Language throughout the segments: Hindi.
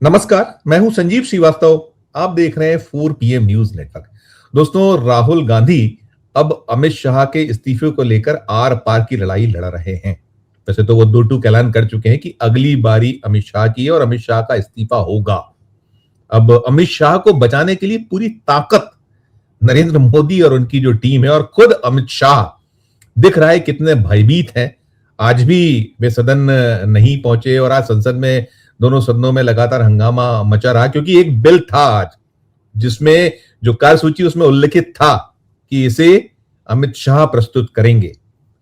नमस्कार, मैं हूं संजीव श्रीवास्तव। आप देख रहे हैं 4 PM न्यूज नेटवर्क। दोस्तों, राहुल गांधी अब अमित शाह के इस्तीफे को लेकर आर पार की लड़ाई लड़ रहे हैं। वैसे तो वो दो टूक ऐलान कर चुके हैं कि अगली बारी अमित शाह की है और अमित शाह का इस्तीफा होगा। अब अमित शाह को बचाने के लिए पूरी ताकत नरेंद्र मोदी और उनकी जो टीम है और खुद अमित शाह दिख रहा है कितने भयभीत हैं। आज भी वे सदन नहीं पहुंचे और आज संसद में दोनों सदनों में लगातार हंगामा मचा रहा, क्योंकि एक बिल था आज जिसमें जो कार्यसूची उसमें उल्लिखित था कि इसे अमित शाह प्रस्तुत करेंगे,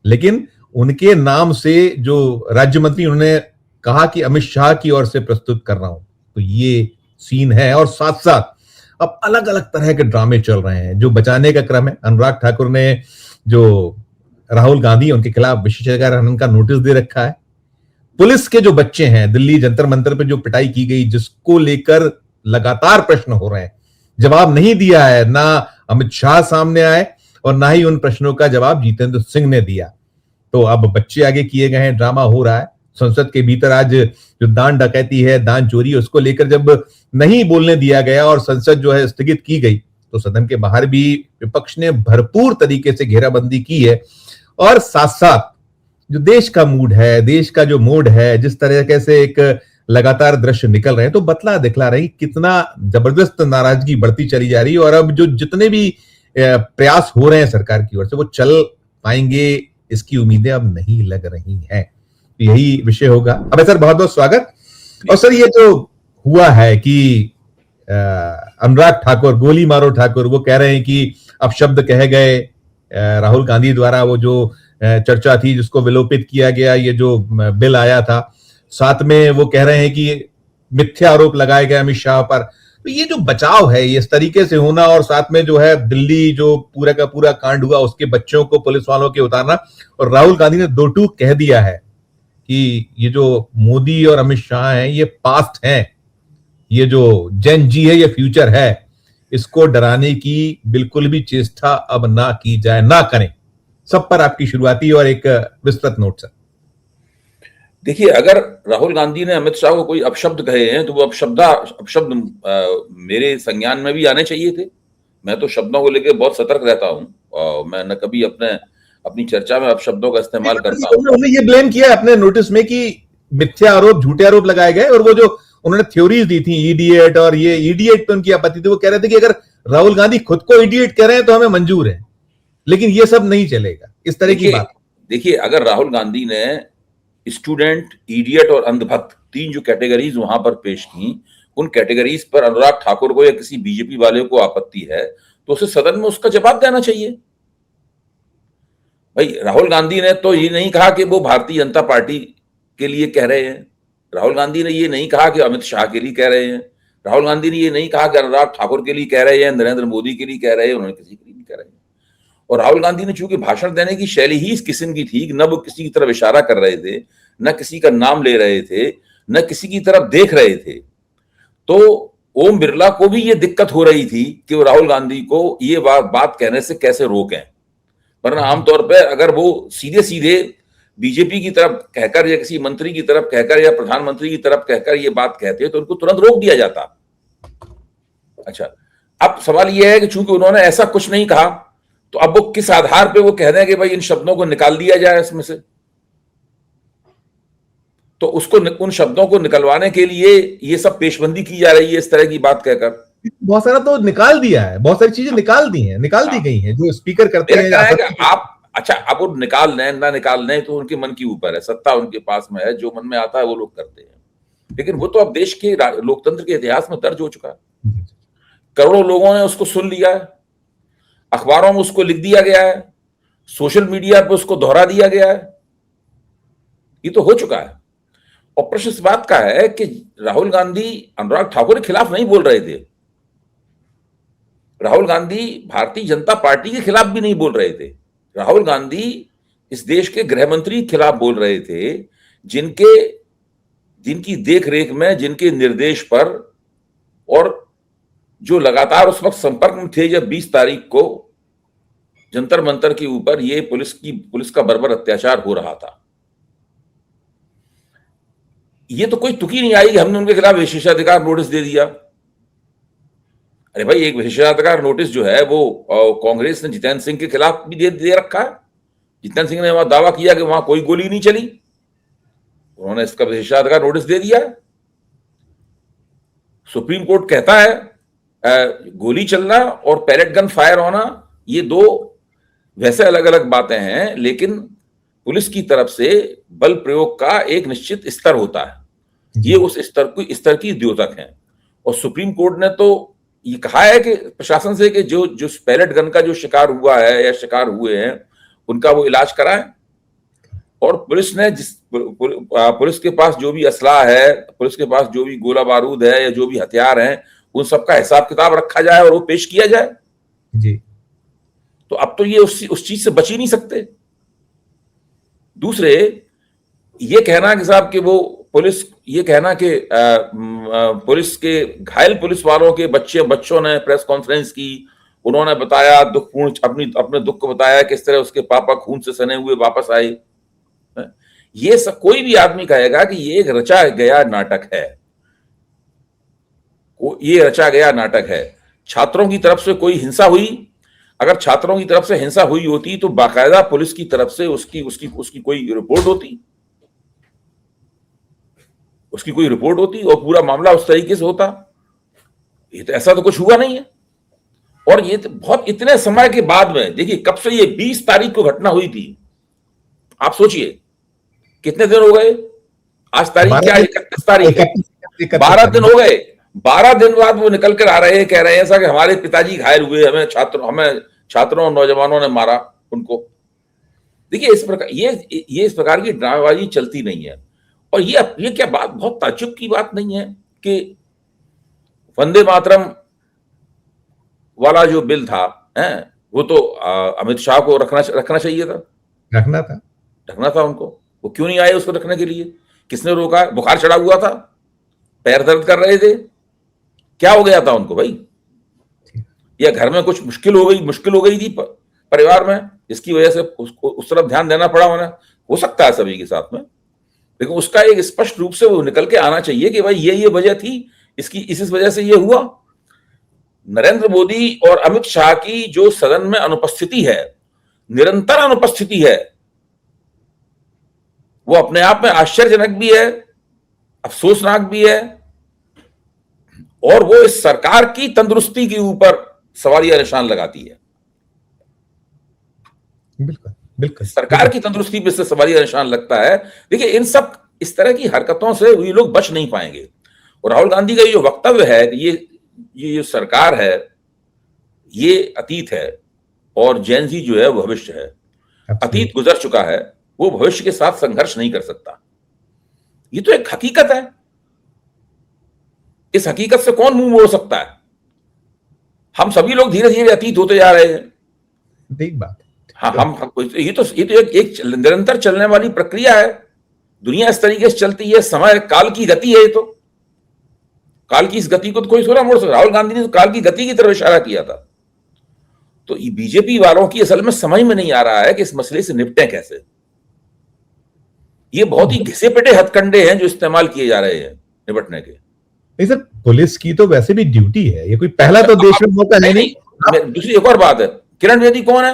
लेकिन उनके नाम से जो राज्य मंत्री उन्होंने कहा कि अमित शाह की ओर से प्रस्तुत कर रहा हूं। तो ये सीन है और साथ साथ अब अलग अलग तरह के ड्रामे चल रहे हैं जो बचाने का क्रम है। अनुराग ठाकुर ने जो राहुल गांधी उनके खिलाफ विशेषाधिकार हनन का नोटिस दे रखा है। पुलिस के जो बच्चे हैं, दिल्ली जंतर मंतर पे जो पिटाई की गई, जिसको लेकर लगातार प्रश्न हो रहे हैं, जवाब नहीं दिया है। ना अमित शाह सामने आए और ना ही उन प्रश्नों का जवाब जितेंद्र सिंह ने दिया। तो अब बच्चे आगे किए गए हैं, ड्रामा हो रहा है। संसद के भीतर आज जो दान डकैती है, दान चोरी, उसको लेकर जब नहीं बोलने दिया गया और संसद जो है स्थगित की गई, तो सदन के बाहर भी विपक्ष ने भरपूर तरीके से घेराबंदी की है। और साथ साथ जो देश का मूड है, देश का जो मूड है, जिस तरीके से एक लगातार दृश्य निकल रहे हैं, तो बतला दिखला रही कितना जबरदस्त नाराजगी बढ़ती चली जा रही है। और अब जो जितने भी प्रयास हो रहे हैं सरकार की ओर से, वो चल पाएंगे, इसकी उम्मीदें अब नहीं लग रही हैं। तो यही विषय होगा। अब सर, बहुत बहुत स्वागत। और सर, ये जो हुआ है कि अनुराग ठाकुर, गोली मारो ठाकुर, वो कह रहे हैं कि अब शब्द कहे गए राहुल गांधी द्वारा, वो जो चर्चा थी जिसको विलोपित किया गया, ये जो बिल आया था, साथ में वो कह रहे हैं कि मिथ्या आरोप लगाए गए अमित शाह पर। तो ये जो बचाव है, ये इस तरीके से होना, और साथ में जो है दिल्ली जो पूरा का पूरा कांड हुआ, उसके बच्चों को पुलिस वालों के उतारना, और राहुल गांधी ने दो टूक कह दिया है कि ये जो मोदी और अमित शाह हैं, ये पास्ट हैं, ये जो जेन जी है, ये फ्यूचर है। इसको डराने की बिल्कुल भी चेष्टा अब ना की जाए, ना करें। सब पर आपकी शुरुआती और एक विस्तृत नोट सर। देखिए, अगर राहुल गांधी ने अमित शाह को कोई अपशब्द कहे हैं तो वो अपशब्द मेरे संज्ञान में भी आने चाहिए थे। मैं तो शब्दों को लेकर बहुत सतर्क रहता हूं और मैं न कभी अपनी चर्चा में अपशब्दों का इस्तेमाल करता हूं। उन्होंने ये ब्लेम किया अपने नोटिस में कि मिथ्या आरोप, झूठे आरोप लगाए गए, और वो जो उन्होंने थ्योरीज दी थी, इडियट, और ये इडियट पे उनकी आपत्ति थी। वो कह रहे थे कि अगर राहुल गांधी खुद को इडियट कह रहे हैं तो हमें मंजूर है, लेकिन ये सब नहीं चलेगा, इस तरह की बात। देखिए, अगर राहुल गांधी ने स्टूडेंट, इडियट और अंधभक्त, तीन जो कैटेगरीज वहां पर पेश की, उन कैटेगरीज पर अनुराग ठाकुर को या किसी बीजेपी वाले को आपत्ति है तो उसे सदन में उसका जवाब देना चाहिए। भाई, राहुल गांधी ने तो ये नहीं कहा कि वो भारतीय जनता पार्टी के लिए कह रहे हैं। राहुल गांधी ने ये नहीं कहा कि अमित शाह के लिए कह रहे हैं। राहुल गांधी ने ये नहीं कहा कि अनुराग ठाकुर के लिए कह रहे हैं, नरेंद्र मोदी के लिए कह रहे हैं, उन्होंने किसी के लिए नहीं कह रहे हैं। और राहुल गांधी ने चूंकि भाषण देने की शैली ही इस किस्म की थी, न वो किसी की तरफ इशारा कर रहे थे, न किसी का नाम ले रहे थे, न किसी की तरफ देख रहे थे, तो ओम बिरला को भी ये दिक्कत हो रही थी कि वो राहुल गांधी को ये बात कहने से कैसे रोकें। वरना आमतौर पर अगर वो सीधे सीधे बीजेपी की तरफ कहकर या किसी मंत्री की तरफ कहकर या प्रधानमंत्री की तरफ कहकर ये बात कहते तो उनको तुरंत रोक दिया जाता। अच्छा, अब सवाल यह है कि चूंकि उन्होंने ऐसा कुछ नहीं कहा, तो अब वो किस आधार पे वो कह रहे हैं कि भाई इन शब्दों को निकाल दिया जाए इसमें से। तो उसको उन शब्दों को निकलवाने के लिए ये सब पेशबंदी की जा रही है इस तरह की बात कहकर। बहुत सारा तो निकाल दिया है, बहुत सारी चीजें निकाल दी हैं, निकाल दी गई हैं जो स्पीकर करते हैं। आप अच्छा, अब वो निकाल लें ना निकाल लें तो उनके मन के ऊपर है, सत्ता उनके पास में है, जो मन में आता है वो लोग करते हैं। लेकिन वो तो अब देश के लोकतंत्र के इतिहास में दर्ज हो चुका है। करोड़ों लोगों ने उसको सुन लिया है, अखबारों में उसको लिख दिया गया है, सोशल मीडिया पर उसको दोहरा दिया गया है, ये तो हो चुका है। और प्रश्न इस बात का है कि राहुल गांधी अनुराग ठाकुर के खिलाफ नहीं बोल रहे थे, राहुल गांधी भारतीय जनता पार्टी के खिलाफ भी नहीं बोल रहे थे, राहुल गांधी इस देश के गृह मंत्री के खिलाफ बोल रहे थे, जिनकी देखरेख में, जिनके निर्देश पर, और जो लगातार उस वक्त संपर्क में थे जब 20 तारीख को जंतर मंतर के ऊपर ये पुलिस का बर्बर अत्याचार हो रहा था। ये तो कोई तुकी नहीं आई कि हमने उनके खिलाफ विशेषाधिकार नोटिस दे दिया। अरे भाई, एक विशेषाधिकार नोटिस जो है वो कांग्रेस ने जितेंद्र सिंह के खिलाफ भी दे रखा है। जितेंद्र सिंह ने वहां दावा किया कि वहां कोई गोली नहीं चली, उन्होंने इसका विशेषाधिकार नोटिस दे दिया। सुप्रीम कोर्ट कहता है गोली चलना और पैलेट गन फायर होना ये दो वैसे अलग अलग बातें हैं, लेकिन पुलिस की तरफ से बल प्रयोग का एक निश्चित स्तर होता है। ये उस स्तर की द्योतक है। और सुप्रीम कोर्ट ने तो ये कहा है कि प्रशासन से कि जो पैलेट गन का जो शिकार हुआ है या शिकार हुए हैं उनका वो इलाज कराएं। और पुलिस ने पुलिस के पास जो भी असला है, पुलिस के पास जो भी गोला बारूद है या जो भी हथियार हैं, उन सबका हिसाब किताब रखा जाए और वो पेश किया जाए जी। तो अब तो ये उस चीज से बच ही नहीं सकते। दूसरे, ये कहना कि साहब कि वो पुलिस, ये कहना कि पुलिस के घायल पुलिस वालों के बच्चों ने प्रेस कॉन्फ्रेंस की, उन्होंने बताया दुखपूर्ण अपने दुख को बताया किस तरह उसके पापा खून से सने हुए वापस आए। ये सब कोई भी आदमी कहेगा कि ये एक रचा गया नाटक है, ये रचा गया नाटक है। छात्रों की तरफ से कोई हिंसा हुई, अगर छात्रों की तरफ से हिंसा हुई होती तो बाकायदा पुलिस की तरफ से उसकी कोई रिपोर्ट होती, उसकी कोई रिपोर्ट होती और पूरा मामला उस तरीके से होता। ये तो ऐसा तो कुछ हुआ नहीं है। और ये तो बहुत इतने समय के बाद में, देखिए कब से, ये 20 तारीख को घटना हुई थी, आप सोचिए कितने दिन हो गए। आज तारीख क्या है? 31 तारीख है। 12 दिन हो गए। 12 दिन बाद वो निकल कर आ रहे हैं, कह रहे हैं ऐसा कि हमारे पिताजी घायल हुए, हमें छात्रों और नौजवानों ने मारा उनको। देखिए इस प्रकार ये इस प्रकार की ड्रामेबाजी चलती नहीं है। और ये क्या बात, बहुत ताज्जुब की बात नहीं है कि वंदे मातरम वाला जो बिल था वो तो अमित शाह को रखना चाहिए था, रखना था उनको। वो क्यों नहीं आए उसको रखने के लिए? किसने रोका? बुखार चढ़ा हुआ था, पैर दर्द कर रहे थे, क्या हो गया था उनको भाई? या घर में कुछ मुश्किल हो गई थी परिवार में, जिसकी वजह से उसको उस तरफ ध्यान देना पड़ा होना। हो सकता है सभी के साथ में, लेकिन उसका एक स्पष्ट रूप से वो निकल के आना चाहिए कि भाई ये वजह थी, इस वजह से ये हुआ। नरेंद्र मोदी और अमित शाह की जो सदन में अनुपस्थिति है, निरंतर अनुपस्थिति है, वो अपने आप में आश्चर्यजनक भी है, अफसोसनाक भी है, और वो इस सरकार की तंदुरुस्ती के ऊपर सवालिया निशान लगाती है। बिल्कुल सरकार की तंदुरुस्ती पे से सवालिया निशान लगता है। देखिए इस तरह की हरकतों से ये लोग बच नहीं पाएंगे। और राहुल गांधी का ये जो वक्तव्य है कि ये सरकार है, ये अतीत है और जैन जी जो है वो भविष्य है। अतीत गुजर चुका है, वो भविष्य के साथ संघर्ष नहीं कर सकता। ये तो एक हकीकत है। इस हकीकत से कौन मुंह मोड़ सकता है? हम सभी लोग धीरे धीरे अतीत होते जा रहे हैं। ठीक बात। हाँ, ये तो एक निरंतर चलने वाली प्रक्रिया है। दुनिया इस तरीके से चलती है, समय काल की गति है। ये तो काल की इस गति को तो कोई थोड़ा मोड़ सकता। राहुल गांधी ने तो काल की गति की तरफ इशारा किया था। तो ये बीजेपी वालों की असल में समझ में नहीं आ रहा है कि इस मसले से निपटें कैसे। ये बहुत ही घिसे पिटे हथकंडे हैं जो इस्तेमाल किए जा रहे हैं निपटने के। नहीं सर, पुलिस की तो वैसे भी ड्यूटी है, ये कोई पहला तो देश में मौका है नहीं। दूसरी एक और बात है, किरण बेदी कौन है?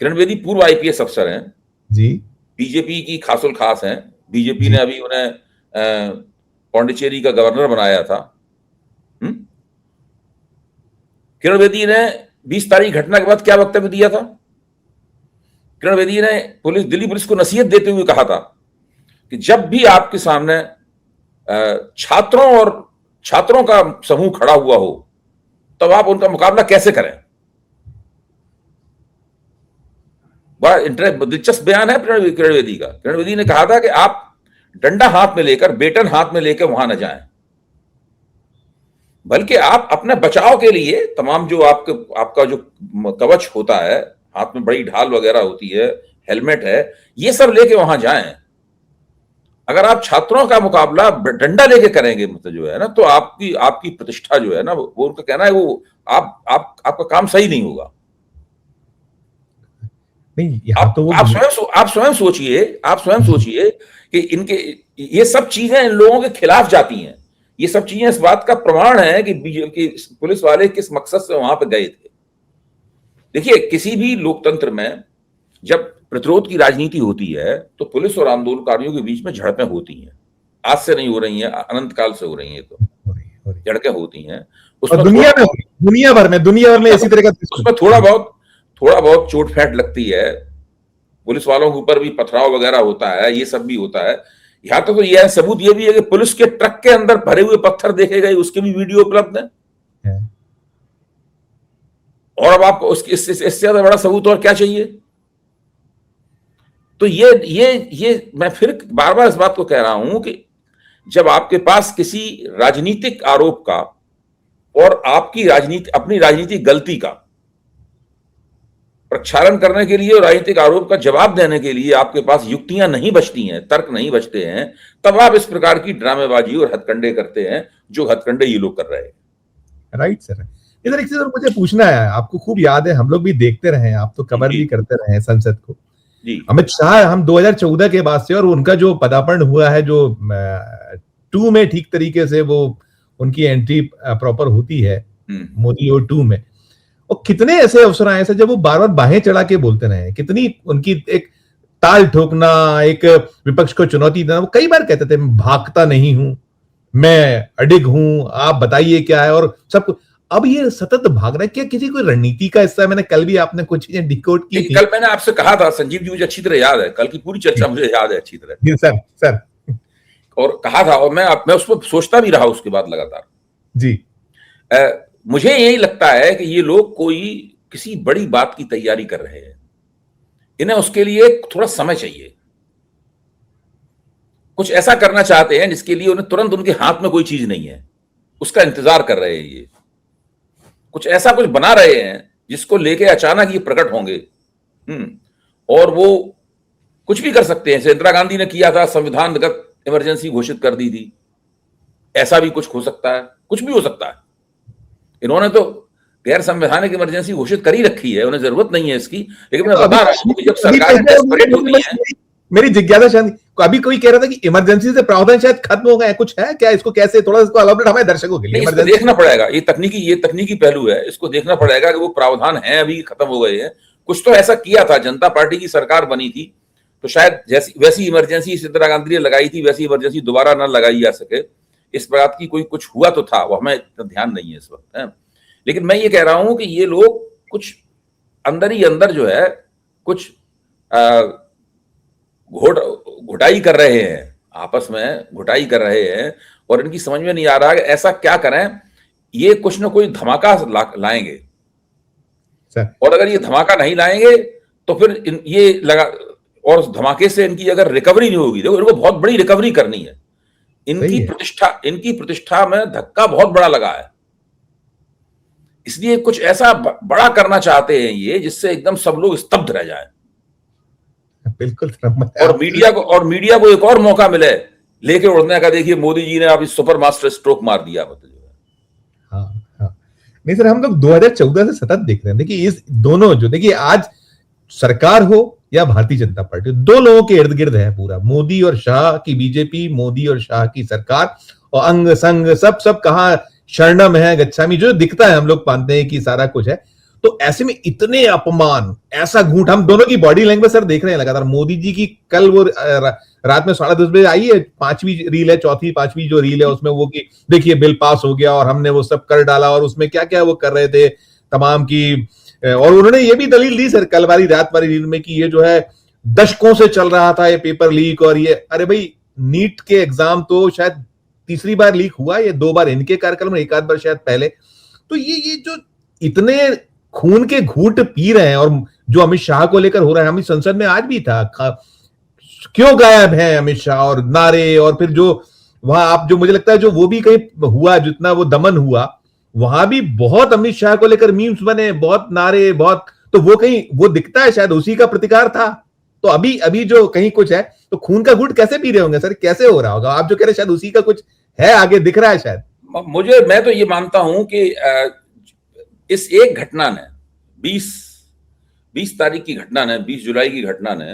किरण बेदी पूर्व आईपीएस अफसर हैं जी, बीजेपी की खासुल खास हैं। बीजेपी ने अभी उन्हें पौंडीचेरी का गवर्नर बनाया था। किरण बेदी ने 20 तारीख घटना के बाद क्या वक्तव्य दिया था? किरण बेदी ने दिल्ली पुलिस को नसीहत देते हुए कहा था कि जब भी आपके सामने छात्रों का समूह खड़ा हुआ हो तब आप उनका मुकाबला कैसे करें। बड़ा दिलचस्प बयान है किरण बेदी का। किरण बेदी ने कहा था कि आप डंडा हाथ में लेकर, बेटन हाथ में लेकर वहां न जाएं, बल्कि आप अपने बचाव के लिए तमाम जो आपका जो कवच होता है, हाथ में बड़ी ढाल वगैरह होती है, हेलमेट है, ये सब लेके वहां जाएं। अगर आप छात्रों का मुकाबला डंडा लेके करेंगे, मतलब जो है ना, तो आपकी प्रतिष्ठा जो है ना, वो उनका कहना है वो आपका काम सही नहीं होगा। नहीं, यहाँ तो वो आप स्वयं सोचिए कि इनके ये सब चीजें इन लोगों के खिलाफ जाती हैं। ये सब चीजें इस बात का प्रमाण है कि बीजेपी पुलिस वाले किस मकसद से वहां पर गए थे। देखिए, किसी भी लोकतंत्र में जब प्रतिरोध की राजनीति होती है तो पुलिस और आंदोलनकारियों के बीच में झड़पें होती हैं। आज से नहीं हो रही हैं, अनंत काल से हो रही हैं। तो झड़पें होती हैं, उसमें दुनिया भर में इसी तरह का उसमें थोड़ा बहुत चोट फेंट लगती है, पुलिस वालों के ऊपर भी पथराव वगैरह होता है, ये सब भी होता है। यहां तक तो यह सबूत ये भी है कि पुलिस के ट्रक के अंदर भरे हुए पत्थर देखे गए, उसके भी वीडियो उपलब्ध है। और अब आपको इससे ज्यादा बड़ा सबूत और क्या चाहिए? तो ये मैं फिर बार बार इस बात को कह रहा हूं कि जब आपके पास किसी राजनीतिक आरोप का और आपकी अपनी राजनीतिक गलती का प्रक्षालन करने के लिए और राजनीतिक आरोप का जवाब देने के लिए आपके पास युक्तियां नहीं बचती हैं, तर्क नहीं बचते हैं, तब आप इस प्रकार की ड्रामेबाजी और हथकंडे करते हैं, जो हथकंडे ये लोग कर रहे हैं। Right sir. इधर एक चीज मुझे पूछना है, आपको खूब याद है, हम लोग भी देखते रहे हैं, आप तो कवर भी करते रहे हैं संसद को। अमित शाह हम 2014 के बाद से, और उनका जो पदार्पण हुआ है, जो 2 में ठीक तरीके से वो उनकी एंट्री प्रॉपर होती है मोदी और 2 में, और कितने ऐसे अवसर आए सर जब वो बार बार बाहें चढ़ा के बोलते रहे, कितनी उनकी एक ताल ठोकना, एक विपक्ष को चुनौती देना। वो कई बार कहते थे मैं भागता नहीं हूं, मैं अडिग हूं, आप बताइए क्या है, और सब। अब ये सतत भाग रहा है, क्या किसी कोई रणनीति का हिस्सा है? मैंने कल भी आपने कुछ चीजें डिकोड की थी। कल मैंने आपसे कहा था, संजीव जी, मुझे अच्छी तरह याद है, कल की पूरी चर्चा मुझे याद है अच्छी तरह। जी सर। और कहा था, और मैं उस पर सोचता भी रहा उसके बाद लगातार। जी, मुझे यही लगता है कि ये लोग किसी बड़ी बात की तैयारी कर रहे हैं। इन्हें उसके लिए थोड़ा समय चाहिए, कुछ ऐसा करना चाहते हैं जिसके लिए उन्हें तुरंत उनके हाथ में कोई चीज नहीं है, उसका इंतजार कर रहे हैं। ये कुछ ऐसा कुछ बना रहे हैं जिसको लेके अचानक ये प्रकट होंगे। और वो कुछ भी कर सकते हैं, जैसे इंदिरा गांधी ने किया था, संविधानगत इमरजेंसी घोषित कर दी थी। ऐसा भी कुछ हो सकता है, कुछ भी हो सकता है। इन्होंने तो गैर संवैधानिक इमरजेंसी घोषित कर ही रखी है, उन्हें जरूरत नहीं है इसकी। लेकिन मैं बता रहा हूं कि जब सरकार डेस्परेट होती है, मेरी जिज्ञासा शायद, अभी कोई कह रहा था कि इमरजेंसी से प्रावधान शायद खत्म हो गए, कुछ है क्या? इसको कैसे, थोड़ा इसको एलाबोरेट हमारे दर्शकों के लिए इसको देखना पड़ेगा। ये तकनीकी पहलू है, इसको देखना पड़ेगा कि वो प्रावधान है अभी खत्म हो गए हैं। कुछ तो ऐसा किया था, जनता पार्टी की सरकार बनी थी तो शायद वैसी इमरजेंसी इंदिरा गांधी ने लगाई थी, वैसी इमरजेंसी दोबारा न लगाई जा सके, इस बात की कोई कुछ हुआ तो था, वो हमें इतना ध्यान नहीं है इस वक्त है। लेकिन मैं ये कह रहा हूं कि ये लोग कुछ अंदर ही अंदर जो है कुछ घुटाई कर रहे हैं, आपस में घुटाई कर रहे हैं, और इनकी समझ में नहीं आ रहा कि ऐसा क्या करें। ये कुछ ना कोई धमाका लाएंगे, और अगर ये धमाका नहीं लाएंगे तो फिर ये लगा, और उस धमाके से इनकी अगर रिकवरी नहीं होगी, देखो इनको बहुत बड़ी रिकवरी करनी है। इनकी प्रतिष्ठा में धक्का बहुत बड़ा लगा है, इसलिए कुछ ऐसा बड़ा करना चाहते हैं ये, जिससे एकदम सब लोग स्तब्ध रह जाएं। बिल्कुल। और मीडिया को एक और मौका मिले लेके उड़ने का। देखिए, मोदी जी ने अभी सुपर मास्टर स्ट्रोक मार दिया, मतलब जो है। हाँ। नहीं सर, हम लोग 2014 से सतत देख रहे हैं। देखिए, इस दोनों जो, देखिए आज सरकार हो या भारतीय जनता पार्टी, दो लोगों के इर्द गिर्द है पूरा, मोदी और शाह की बीजेपी, मोदी और शाह की सरकार, और अंग संग सब कहां शरणम है, गच्छामी, जो दिखता है हम लोग मानते हैं कि सारा कुछ है। तो ऐसे में इतने अपमान, ऐसा घूंट, हम दोनों की बॉडी लैंग्वेज सर देख रहे हैं लगातार। मोदी जी की कल वो रात में 10:30 बजे आई है 5वीं रील है, 4वीं-5वीं जो रील है उसमें वो कि देखिए बिल पास हो गया और हमने वो सब कर डाला, और उसमें क्या क्या वो कर रहे थे तमाम की। और उन्होंने ये भी दलील दी सर कल वाली रात वाली रील में कि ये जो है दशकों से चल रहा था ये पेपर लीक, और ये, अरे भाई नीट के एग्जाम तो शायद तीसरी बार लीक हुआ, ये 2 बार इनके कार्यकाल में, एक आध बार शायद पहले। तो ये जो इतने खून के घूंट पी रहे हैं, और जो अमित शाह को लेकर हो रहा है, हम संसद में आज भी था, क्यों गायब है अमित शाह, और नारे, और फिर जो वहां आप जो मुझे लगता है जो वो भी कहीं हुआ, जितना वो दमन हुआ वहां भी बहुत अमित शाह को लेकर मीम्स बने, बहुत नारे, बहुत, तो वो कहीं वो दिखता है शायद उसी का प्रतिकार था। तो अभी जो कहीं कुछ है, तो खून का घूंट कैसे पी रहे होंगे सर, कैसे हो रहा होगा? आप जो कह रहे शायद उसी का कुछ है, आगे दिख रहा है शायद। मैं तो ये मानता हूं कि इस एक घटना ने 20 तारीख की घटना ने, 20 जुलाई की घटना ने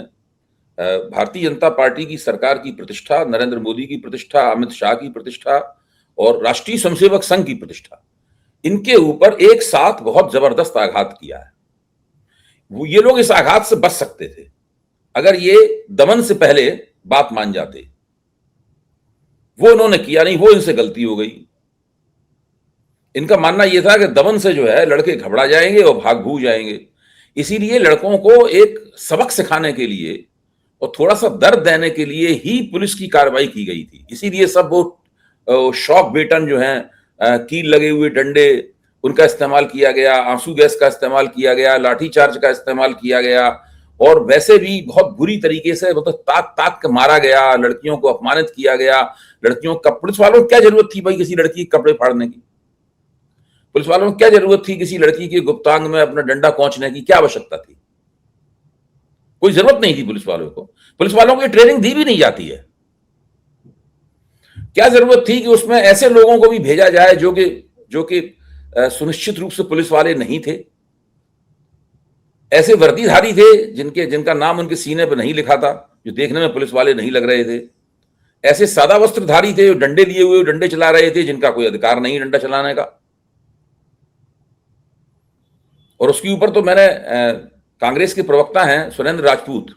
भारतीय जनता पार्टी की सरकार की प्रतिष्ठा, नरेंद्र मोदी की प्रतिष्ठा, अमित शाह की प्रतिष्ठा और राष्ट्रीय स्वयंसेवक संघ की प्रतिष्ठा, इनके ऊपर एक साथ बहुत जबरदस्त आघात किया है। ये लोग इस आघात से बच सकते थे अगर ये दमन से पहले बात मान जाते। वो उन्होंने किया नहीं, वो इनसे गलती हो गई। इनका मानना यह था कि दमन से जो है लड़के घबरा जाएंगे और भाग भूग जाएंगे, इसीलिए लड़कों को एक सबक सिखाने के लिए और थोड़ा सा दर्द देने के लिए ही पुलिस की कार्रवाई की गई थी। इसीलिए सब वो शॉक बेटन जो हैं, कील लगे हुए डंडे, उनका इस्तेमाल किया गया, आंसू गैस का इस्तेमाल किया गया, लाठीचार्ज का इस्तेमाल किया गया और वैसे भी बहुत बुरी तरीके से मतलब ताक ताक के मारा गया, लड़कियों को अपमानित किया गया। लड़कियों का, पुलिस वालों को क्या जरूरत थी भाई किसी लड़की के कपड़े फाड़ने की? पुलिस वालों को क्या जरूरत थी किसी लड़की के गुप्तांग में अपना डंडा कोंचने की? क्या आवश्यकता थी? कोई जरूरत नहीं थी पुलिस वालों को। पुलिस वालों को ट्रेनिंग दी भी नहीं जाती है। क्या जरूरत थी कि उसमें ऐसे लोगों को भी भेजा जाए जो कि सुनिश्चित रूप से पुलिस वाले नहीं थे, ऐसे वर्दीधारी थे जिनका नाम उनके सीने पर नहीं लिखा था, जो देखने में पुलिस वाले नहीं लग रहे थे, ऐसे सादा वस्त्रधारी थे जो डंडे लिए हुए डंडे चला रहे थे, जिनका कोई अधिकार नहीं डंडा चलाने का। और उसके ऊपर तो मैंने कांग्रेस के प्रवक्ता हैं सुरेंद्र राजपूत,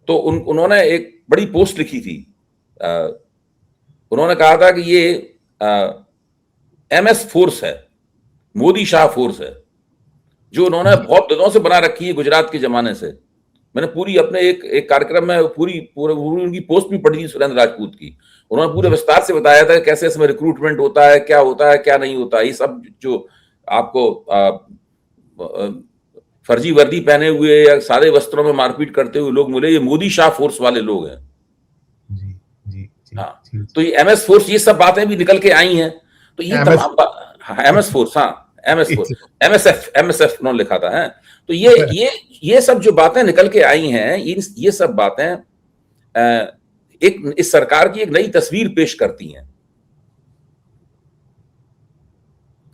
तो उन्होंने एक बड़ी पोस्ट लिखी थी। उन्होंने कहा था कि ये एमएस फोर्स है, मोदी शाह फोर्स है, जो उन्होंने बहुत दिनों से बना रखी है गुजरात के जमाने से। मैंने पूरी अपने एक कार्यक्रम में पूरी उनकी पोस्ट भी पढ़ी थी सुरेंद्र राजपूत की। उन्होंने पूरे विस्तार से बताया था कैसे इसमें रिक्रूटमेंट होता है, क्या नहीं होता। ये सब जो आपको फर्जी वर्दी पहने हुए या सादे वस्त्रों में मारपीट करते हुए लोग मिले, ये मोदी शाह फोर्स वाले लोग हैं। जी जी जी। हाँ, तो ये एमएस फोर्स, ये सब बातें भी निकल के आई हैं। तो ये तमाम एमएस फोर्स, हाँ एमएस फोर्स, एमएसएफ उन्होंने लिखा था है। तो ये सब जो बातें निकल के आई हैं, ये सब बातें एक इस सरकार की एक नई तस्वीर पेश करती हैं।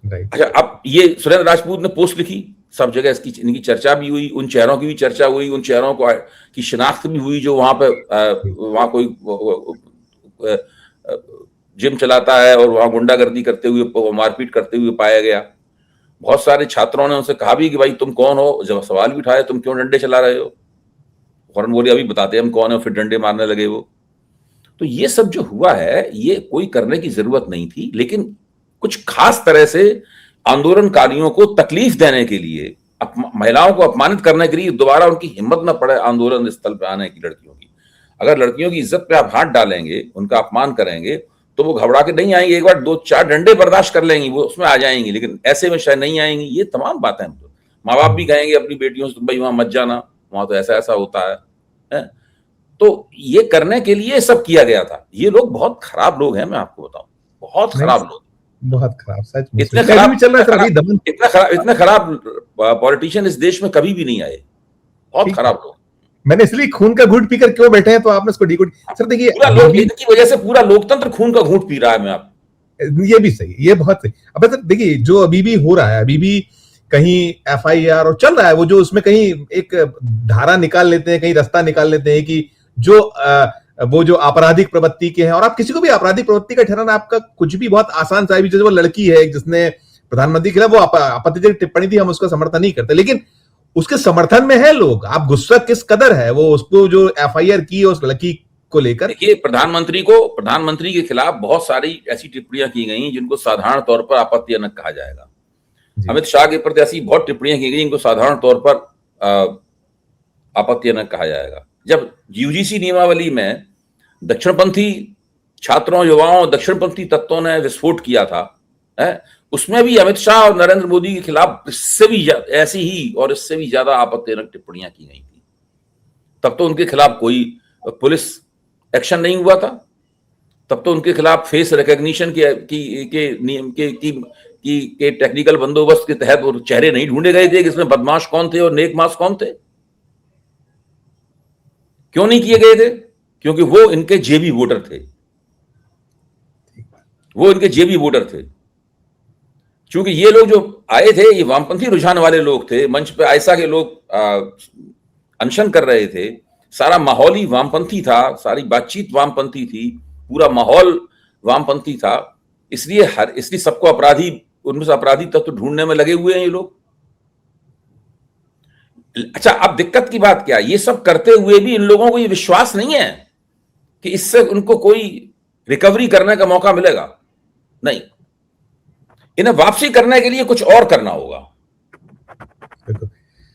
अच्छा, अब ये सुरेंद्र राजपूत ने पोस्ट लिखी, सब जगह इनकी चर्चा भी हुई, उन चेहरों की भी चर्चा हुई, उन चेहरों की शिनाख्त भी हुई जो वहां कोई जिम चलाता है और वहां गुंडागर्दी करते हुए, मारपीट करते हुए पाया गया। बहुत सारे छात्रों ने उनसे कहा भी कि भाई तुम कौन हो, जब सवाल भी उठाए तुम क्यों डंडे चला रहे हो, फौरन बोले अभी बताते हम कौन है, फिर डंडे मारने लगे वो। तो ये सब जो हुआ है ये कोई करने की जरूरत नहीं थी, लेकिन कुछ खास तरह से आंदोलनकारियों को तकलीफ देने के लिए, महिलाओं को अपमानित करने के लिए दोबारा उनकी हिम्मत न पड़े आंदोलन स्थल पर आने की लड़कियों की। अगर लड़कियों की इज्जत पे आप हाथ डालेंगे, उनका अपमान करेंगे, तो वो घबरा के नहीं आएंगे। एक बार 2-4 डंडे बर्दाश्त कर लेंगी, वो उसमें आ जाएंगी, लेकिन ऐसे में शायद नहीं आएंगी। ये तमाम बातें तो माँ बाप भी कहेंगे अपनी बेटियों से, भाई वहां मत जाना, वहां तो ऐसा ऐसा होता है? तो ये करने के लिए सब किया गया था। ये लोग बहुत खराब लोग हैं, मैं आपको बताऊं, बहुत खराब लोग, बहुत खराब, सच में। इतने खराब पॉलिटिशियन इस देश में कभी भी नहीं आए, बहुत खराब लोग। मैंने इसलिए खून का घूंट पीकर क्यों बैठे हैं, तो आपने इसको डिकोड। सर देखिए, इनकी वजह से पूरा लोकतंत्र खून का घूंट पी रहा है। मैं आप ये भी सही, ये बहुत सही। अब सर देखिए, जो अभी भी हो रहा है, अभी भी कहीं एफआईआर और चल रहा है, वो जो उसमें कहीं एक धारा निकाल लेते हैं, कहीं रास्ता निकाल लेते हैं कि वो जो आपराधिक प्रवृत्ति के हैं, और आप किसी को भी आपराधिक प्रवृत्ति का ठहराना आपका कुछ भी बहुत आसान सा है। जैसे वो लड़की है जिसने प्रधानमंत्री के खिलाफ वो आपत्तिजनक टिप्पणी थी, हम उसका समर्थन नहीं करते, लेकिन उसके समर्थन में है लोग। आप गुस्सा किस कदर है वो उसको जो एफआईआर की उस लड़की को लेकर। देखिए, प्रधानमंत्री के खिलाफ बहुत सारी ऐसी टिप्पणियां की गई जिनको साधारण तौर पर आपत्तिजनक कहा जाएगा। अमित शाह के प्रति ऐसी बहुत टिप्पणियां की गई जिनको साधारण तौर पर आपत्तिजनक कहा जाएगा। जब यूजीसी नियमावली में दक्षिणपंथी छात्रों, युवाओं, दक्षिणपंथी तत्वों ने विस्फोट किया था, उसमें भी अमित शाह और नरेंद्र मोदी के खिलाफ इससे भी ऐसी ही और इससे भी ज्यादा आपत्तिजनक टिप्पणियां की गई थी। तब तो उनके खिलाफ कोई पुलिस एक्शन नहीं हुआ था, तब तो उनके खिलाफ फेस रिकॉग्निशन के टेक्निकल बंदोबस्त के तहत वो चेहरे नहीं ढूंढे गए थे कि इसमें बदमाश कौन थे और नेक मास कौन थे। क्यों नहीं किए गए थे? क्योंकि वो इनके जेबी वोटर थे, वो इनके जेबी वोटर थे। क्योंकि ये लोग जो आए थे ये वामपंथी रुझान वाले लोग थे, मंच पे आयसा के लोग अनशन कर रहे थे, सारा माहौल ही वामपंथी था, सारी बातचीत वामपंथी थी, पूरा माहौल वामपंथी था, इसलिए सबको अपराधी, उनमें से अपराधी तत्व तो ढूंढने में लगे हुए हैं ये लोग। अच्छा, अब दिक्कत की बात क्या है, ये सब करते हुए भी इन लोगों को ये विश्वास नहीं है कि इससे उनको कोई रिकवरी करने का मौका मिलेगा। नहीं, इन्हें वापसी करने के लिए कुछ और करना होगा।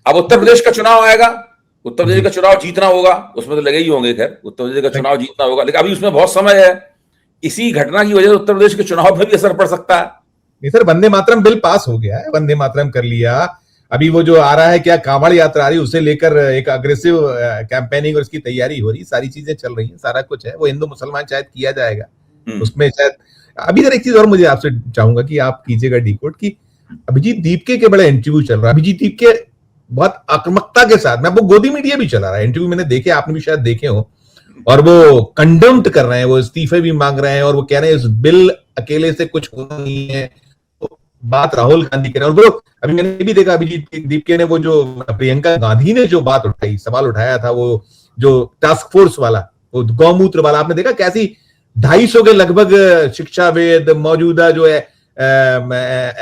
अब उत्तर प्रदेश का चुनाव आएगा, उत्तर प्रदेश का चुनाव जीतना होगा, उसमें तो लगे ही होंगे, खैर उत्तर प्रदेश का चुनाव जीतना होगा, लेकिन अभी उसमें बहुत समय है। इसी घटना की वजह से उत्तर प्रदेश के चुनाव पर भी असर पड़ सकता है। नहीं sir, Vande Mataram bill pass हो गया है, वंदे मातरम कर लिया। अभी वो जो आ रहा है क्या कांवड़ यात्रा आ रही, उसे लेकर एक अग्रेसिव कैंपेनिंग और उसकी तैयारी हो रही, सारी चीजें चल रही हैं, सारा कुछ है। वो हिंदू मुसलमान शायद किया जाएगा उसमें शायद। अभी सर एक चीज और मुझे आपसे चाहूंगा कि आप कीजिएगा डिकोड की अभिजीत दीपके के बड़ा इंटरव्यू चल रहा है। अभिजीत दीपके बहुत आक्रामकता के साथ में, वो गोदी मीडिया भी चला रहा है, इंटरव्यू मैंने देखे, आपने भी शायद देखे हो, और वो कंडेम्ड कर रहे हैं, वो इस्तीफे भी मांग रहे हैं, और वो कह रहे हैं इस बिल अकेले से कुछ होना नहीं है। बात राहुल गांधी कह रहे हैं, और वो अभी मैंने भी देखा अभिजीत दीपके ने वो जो प्रियंका गांधी ने जो बात उठाई, सवाल उठाया था, वो जो टास्क फोर्स वाला, वो गौमूत्र वाला, आपने देखा कैसी 250 के लगभग शिक्षावेद, मौजूदा जो है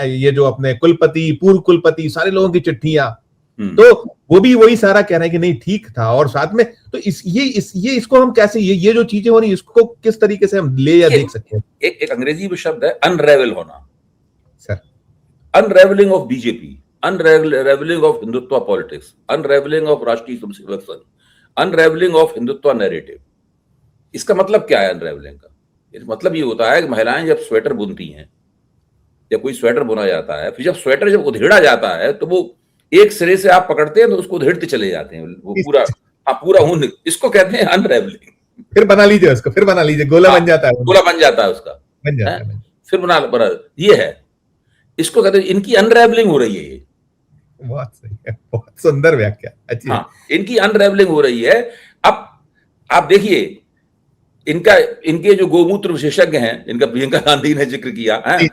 ये जो अपने कुलपति, पूर्व कुलपति, सारे लोगों की चिट्ठियां, तो वो भी वही सारा कह रहे हैं कि नहीं ठीक था। और साथ में तो इसको हम कैसे, ये जो चीजें हो रही, इसको किस तरीके से हम ले या देख सकते हैं? एक अंग्रेजी में शब्द है अनरेवल होना sir, unravelling of BJP, unravelling of Hindutva politics, unravelling of राष्ट्रीय स्वयंसेवक संघ, अनरेवलिंग ऑफ हिंदुत्व नैरेटिव। इसका मतलब क्या है अनरेवलिंग का? इसका मतलब ये होता है कि महिलाएं जब स्वेटर बुनती हैं, जब कोई स्वेटर बुना जाता है, फिर जब स्वेटर जब उधेड़ा जाता है, तो वो एक सिरे से आप पकड़ते हैं तो उसको उधेड़ते चले जाते हैं, वो पूरा ऊन, इसको कहते हैं अनरेवलिंग। फिर बना लीजिए उसको, फिर बना लीजिए, गोला बन जाता है, गोला बन जाता है उसका, बन जाता है, फिर बना, ये है, इसको कहते हैं, इनकी अनरेवलिंग हो रही है। ये बहुत सही है, बहुत सुंदर व्याख्या, अच्छी। हाँ, इनकी अनरेवलिंग हो रही है। अब आप देखिए, इनके जो गोमूत्र विशेषज्ञ हैं, इनका प्रियंका गांधी ने जिक्र किया है,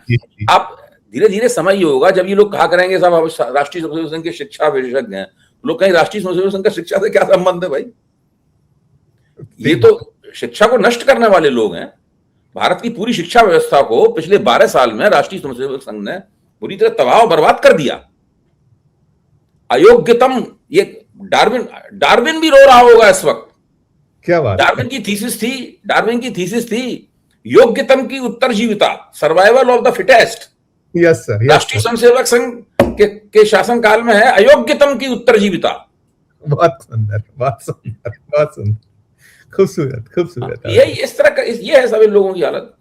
आप धीरे धीरे समय ये होगा जब ये लोग कहा करेंगे साहब राष्ट्रीय स्वयंसेवक संघ के शिक्षा विशेषज्ञ हैं, लोग कहीं राष्ट्रीय स्वयंसेवक संघ का शिक्षा से क्या संबंध है भाई? ये तो शिक्षा को नष्ट करने वाले लोग हैं। भारत की पूरी शिक्षा व्यवस्था को पिछले 12 साल में राष्ट्रीय स्वयंसेवक संघ ने पूरी तरह तबाह और बर्बाद कर दिया। अयोग्यतम, ये डार्विन भी रो रहा होगा इस वक्त। क्या बात? डार्विन की थीसिस थी योग्यतम की उत्तरजीविता, survival of the fittest. Yes sir, Rashtriya Swayamsevak संघ के शासनकाल में है अयोग्यतम की उत्तरजीविता। बहुत सुंदर, बहुत सुंदर, बहुत सुंदर, खूबसूरत। ये इस तरह का, ये है सभी लोगों की हालत।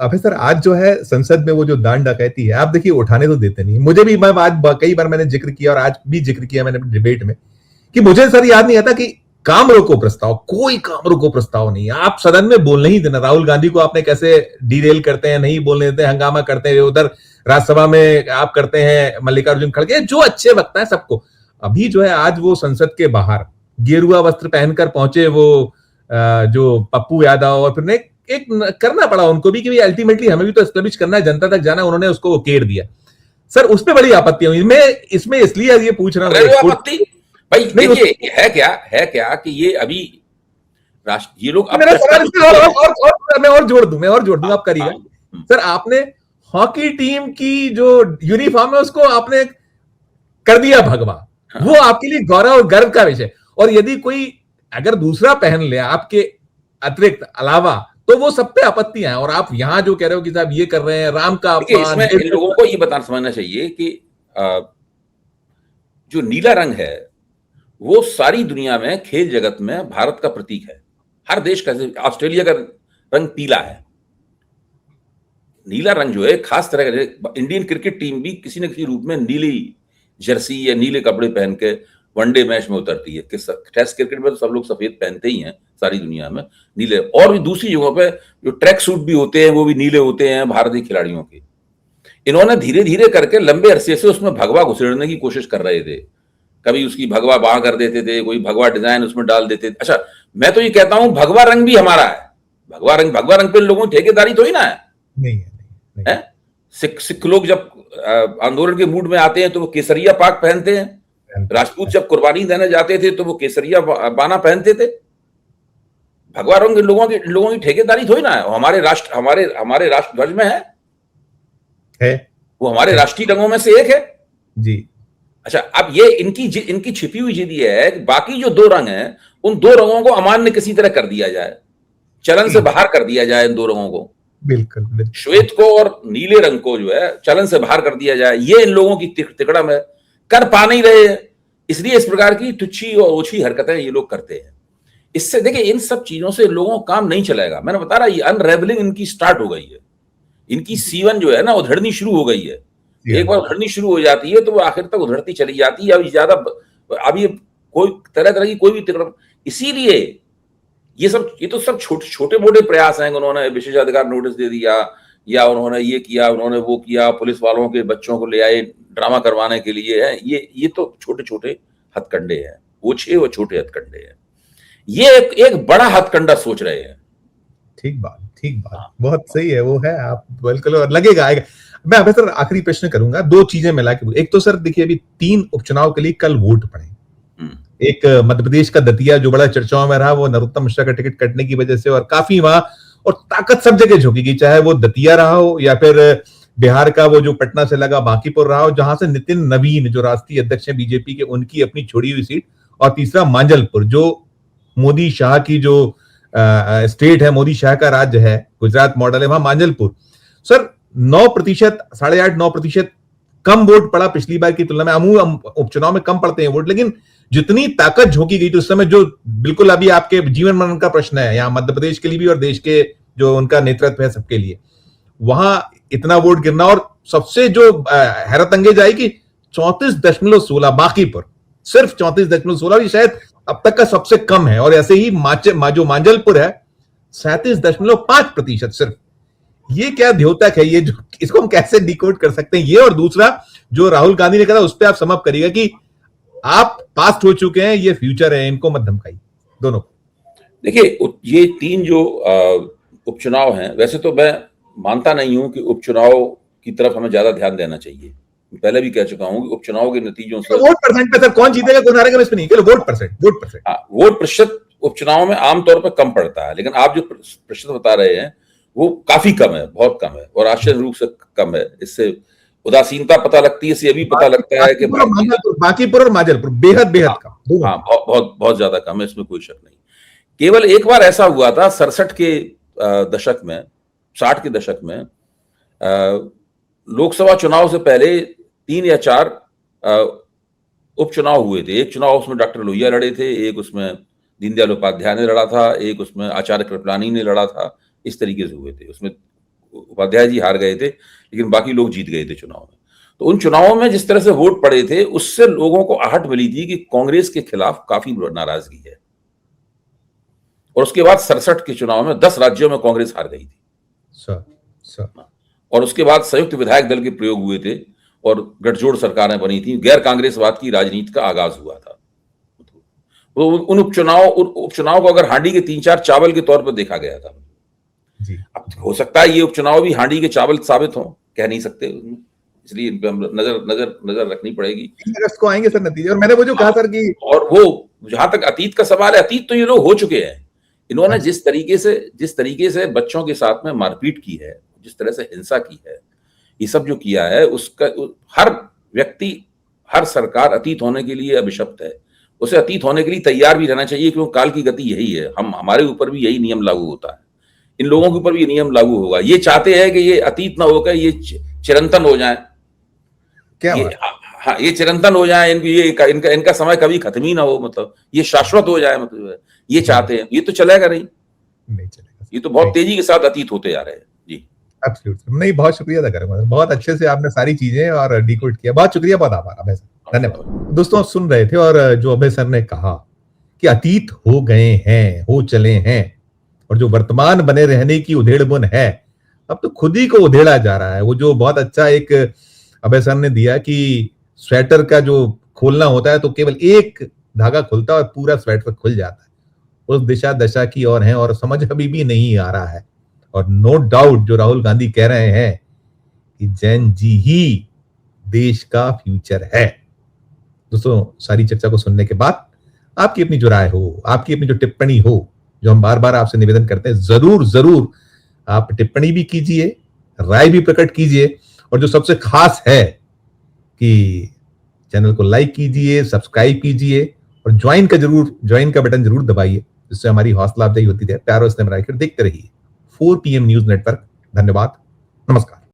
अब सर आज जो है संसद में वो जो दान डकैती है, आप देखिए उठाने तो देते नहीं। मुझे भी, मैं आज कई बार मैंने जिक्र किया और आज भी जिक्र किया मैंने डिबेट में, कि मुझे सर याद नहीं आता कि काम रोको प्रस्ताव, कोई काम रोको प्रस्ताव नहीं। आप सदन में बोलने ही देना। राहुल गांधी को आपने कैसे डिरेल करते हैं, नहीं बोलने देते, हंगामा करते हैं, उधर राज्यसभा में आप करते हैं मल्लिकार्जुन खड़गे, जो अच्छे वक्ता है सबको। अभी जो है आज वो संसद के बाहर गेरुआ वस्त्र पहनकर पहुंचे वो जो पप्पू यादव, और फिर एक करना पड़ा उनको भी कि अल्टीमेटली हमें भी तो एस्टेब्लिश करना है, जनता तक जाना, उन्होंने उसको उकेड़ दिया। सर उस पर बड़ी आपत्ति हुई। मैं इसमें इसलिए ये पूछ रहा हूँ भाई, देखिए है क्या कि ये अभी ये लोग, मैं और जोड़ दूं, आप करिएगा। सर आपने हॉकी टीम की जो यूनिफॉर्म है उसको आपने कर दिया भगवा, वो आपके लिए गौरव और गर्व का विषय। और यदि कोई अगर दूसरा पहन ले आपके अतिरिक्त अलावा, तो वो सब पे आपत्तियां हैं। और आप यहां जो कह रहे हो कि साहब ये कर रहे हैं, राम का अपमान। इन लोगों को ये बताना समझना चाहिए कि जो नीला रंग है वो सारी दुनिया में, खेल जगत में भारत का प्रतीक है। हर देश का, ऑस्ट्रेलिया का रंग पीला है, नीला रंग जो है खास तरह का। इंडियन क्रिकेट टीम भी किसी न किसी रूप में नीली जर्सी या नीले कपड़े पहन के वनडे मैच में उतरती है। टेस्ट क्रिकेट में तो सब लोग सफेद पहनते ही हैं सारी दुनिया में, नीले। और भी दूसरी जगहों पे जो ट्रैक सूट भी होते हैं वो भी नीले होते हैं भारतीय खिलाड़ियों के। इन्होंने धीरे धीरे करके लंबे अरसे से उसमें भगवा घुसेड़ने की कोशिश कर रहे थे। कभी उसकी भगवा बांह कर देते थे, कोई भगवा डिजाइन उसमें डाल देते थे। अच्छा, मैं तो ये कहता हूं भगवा रंग भी हमारा है। भगवा रंग पे लोगों की ठेकेदारी थोड़ी ना है, नहीं है। सिख लोग जब आंदोलन के मूड में आते हैं तो वो केसरिया पाक पहनते हैं। राजपूत जब कुर्बानी देने जाते थे तो वो केसरिया बाना पहनते थे। भगवा रंग लोगों की ठेकेदारी थोड़ी ना है। हमारे राष्ट्र ध्वज में है, वो हमारे राष्ट्रीय रंगों में से एक है जी। अच्छा, अब ये इनकी छिपी हुई जिद ये है कि बाकी जो 2 रंग हैं उन 2 रंगों को अमान्य किसी तरह कर दिया जाए, चलन से बाहर कर दिया जाए इन 2 रंगों को। बिल्कुल। श्वेत को और नीले रंग को जो है चलन से बाहर कर दिया जाए, ये इन लोगों की तिकड़म है। कर पा नहीं रहे हैं, इसलिए इस प्रकार की तुच्छी और ओछी हरकतें ये लोग करते हैं। इससे देखिए इन सब चीजों से लोगों का काम नहीं चलेगा। मैंने बता रहा ये अनरेवलिंग इनकी स्टार्ट हो गई है। इनकी सीवन जो है ना उधड़नी शुरू हो गई है। एक बार उधड़नी शुरू हो जाती है तो वो आखिर तक उधड़ती चली जाती है। अब ये कोई तरह की कोई भी तिकड़म, इसीलिए ये तो सब छोटे मोटे प्रयास हैं। उन्होंने विशेषाधिकार नोटिस दे दिया, या उन्होंने ये किया, उन्होंने वो किया, पुलिस वालों के बच्चों को ले आए ड्रामा करवाने के लिए है। ये तो छोटे हथकंडे हैं, ओछे और छोटे हथकंडे हैं। ये एक बड़ा हथकंडा सोच रहे हैं। ठीक बात, बहुत सही है, वो है। आप बिल्कुल, और लगेगा आएगा। मैं अब सर आखिरी प्रश्न करूंगा, 2 चीजें मिला के। एक तो सर देखिए अभी 3 उपचुनाव के लिए कल वोट पड़े। एक मध्य प्रदेश का दतिया जो बड़ा चर्चाओं में रहा, वो नरोत्तम मिश्रा का टिकट कटने की वजह से, और काफी वहां और ताकत सब जगह झोंकेगी, चाहे वो दतिया रहा हो या फिर बिहार का वो जो पटना से लगा बांकीपुर रहा हो, जहां से नितिन नवीन जो राष्ट्रीय अध्यक्ष हैं बीजेपी के, उनकी अपनी छोड़ी हुई सीट, और तीसरा मांजलपुर जो मोदी शाह की जो स्टेट है, मोदी शाह का राज्य है, गुजरात मॉडल है, वहां मांजलपुर। सर 9%, 8.5-9% कम वोट पड़ा पिछली बार की तुलना में। अमूमन उपचुनाव में कम पड़ते हैं वोट, लेकिन जितनी ताकत झोंकी गई थी उस समय, जो बिल्कुल अभी आपके जीवन मरण का प्रश्न है यहाँ मध्य प्रदेश के लिए भी और देश के जो उनका नेतृत्व है सबके लिए, वहां इतना वोट गिरना। और सबसे जो हैरत अंगेज आई कि 34.16 बांकीपुर, सिर्फ 34.16, ये शायद अब तक का सबसे कम है। और ऐसे ही जो मांजलपुर है 37.5% सिर्फ। ये क्या द्योतक है, ये जो इसको हम कैसे डिकोड कर सकते हैं ये? और दूसरा जो राहुल गांधी ने कहा, उस पर आप समअप करिएगा कि आप पास्ट हो चुके हैं, ये फ्यूचर है, इनको मत धमकाइए दोनों। देखिए ये 3 जो उपचुनाव हैं, वैसे तो मैं मानता नहीं हूं कि उपचुनाव की तरफ हमें ज्यादा ध्यान देना चाहिए। पहले भी कह चुका हूं कि उपचुनाव के नतीजों से वोट परसेंट पे सर कौन जीतेगा कौन हारेगा इस पे नहीं, वोट परसेंट। हाँ, वोट प्रतिशत उपचुनाव में आमतौर पर कम पड़ता है, लेकिन आप जो प्रतिशत बता रहे हैं वो काफी कम है, बहुत कम है, और आश्चर्य रूप से कम है। इससे उदासीनता पता लगती है, इससे ये भी पता लगता है कि बांकीपुर और मांजलपुर बेहद कम। हाँ, बहुत ज्यादा कम है, इसमें कोई शक नहीं। केवल एक बार ऐसा हुआ था 67 के दशक में, 60 के दशक में, लोकसभा चुनाव से पहले 3 या 4 उपचुनाव हुए थे। एक चुनाव उसमें डॉक्टर लोहिया लड़े थे, एक उसमें दीनदयाल उपाध्याय ने लड़ा था, एक उसमें आचार्य कृपलानी ने लड़ा था। इस तरीके से हुए थे। उसमें उपाध्याय जी हार गए थे, लेकिन बाकी लोग जीत गए थे चुनाव में। तो उन चुनावों में जिस तरह से वोट पड़े थे, उससे लोगों को आहट मिली थी कि कांग्रेस के खिलाफ काफी नाराजगी है। और उसके बाद 67 के चुनाव में 10 राज्यों में कांग्रेस हार गई थी। और उसके बाद संयुक्त विधायक दल के प्रयोग हुए थे और गठजोड़ सरकारें बनी थी। गैर कांग्रेसवाद की राजनीति का आगाज हुआ था। तो उन उपचुनाव को अगर हांडी के 3-4 चावल के तौर पर देखा गया था। अब हो सकता है ये उपचुनाव भी हांडी के चावल साबित हो, कह नहीं सकते, इसलिए इन पे हम नजर रखनी पड़ेगी। अगस्त को आएंगे सर नतीजे। और मैंने वो जो कहा सर कि, और वो जहां तक अतीत का सवाल है, अतीत तो ये लोग हो चुके हैं। इन्होंने जिस तरीके से बच्चों के साथ में मारपीट की है, जिस तरह से हिंसा की है, ये सब जो किया है, उसका हर व्यक्ति, हर सरकार अतीत होने के लिए अभिशप्त है। उसे अतीत होने के लिए तैयार भी रहना चाहिए, क्योंकि काल की गति यही है। हमारे ऊपर भी यही नियम लागू होता है, इन लोगों के ऊपर भी ये नियम लागू होगा। ये चाहते हैं कि ये अतीत ना होकर ये चिरंतन हो जाए। ये चिरंतन हो जाए, इनका समय कभी खत्म ही ना हो, मतलब ये शाश्वत हो जाए, मतलब ये चाहते हैं। ये तो चलेगा नहीं चलेगा। ये तो बहुत तेजी के साथ अतीत होते जा रहे हैं। जी एब्सोल्युटली। नहीं, बहुत शुक्रिया अदा करूंगा, बहुत अच्छे से आपने सारी चीजें और डिकोड किया। बहुत शुक्रिया, बहुत आभार अभय सर, धन्यवाद। दोस्तों सुन रहे थे, और जो अभय सर ने कहा कि अतीत हो गए हैं, हो चले हैं, और जो वर्तमान बने रहने की उधेड़-बुन है, अब तो खुद ही को उधेड़ा जा रहा है। वो जो बहुत अच्छा एक अभय सर ने दिया कि स्वेटर का जो खोलना होता है तो केवल एक धागा खुलता है और पूरा स्वेटर खुल जाता है। उस दिशा दशा की ओर है, और समझ अभी भी नहीं आ रहा है। और नो डाउट जो राहुल गांधी कह रहे हैं कि जैन जी ही देश का फ्यूचर है। दोस्तों, सारी चर्चा को सुनने के बाद आपकी अपनी जो राय हो, आपकी अपनी जो टिप्पणी हो, जो हम बार बार आपसे निवेदन करते हैं, जरूर जरूर आप टिप्पणी भी कीजिए, राय भी प्रकट कीजिए, और जो सबसे खास है कि चैनल को लाइक कीजिए, सब्सक्राइब कीजिए और ज्वाइन का बटन जरूर दबाइए, जिससे हमारी हौसला अफजाई होती है। प्यार और स्नेह बनाकर देखते रहिए 4 PM न्यूज नेटवर्क। धन्यवाद, नमस्कार।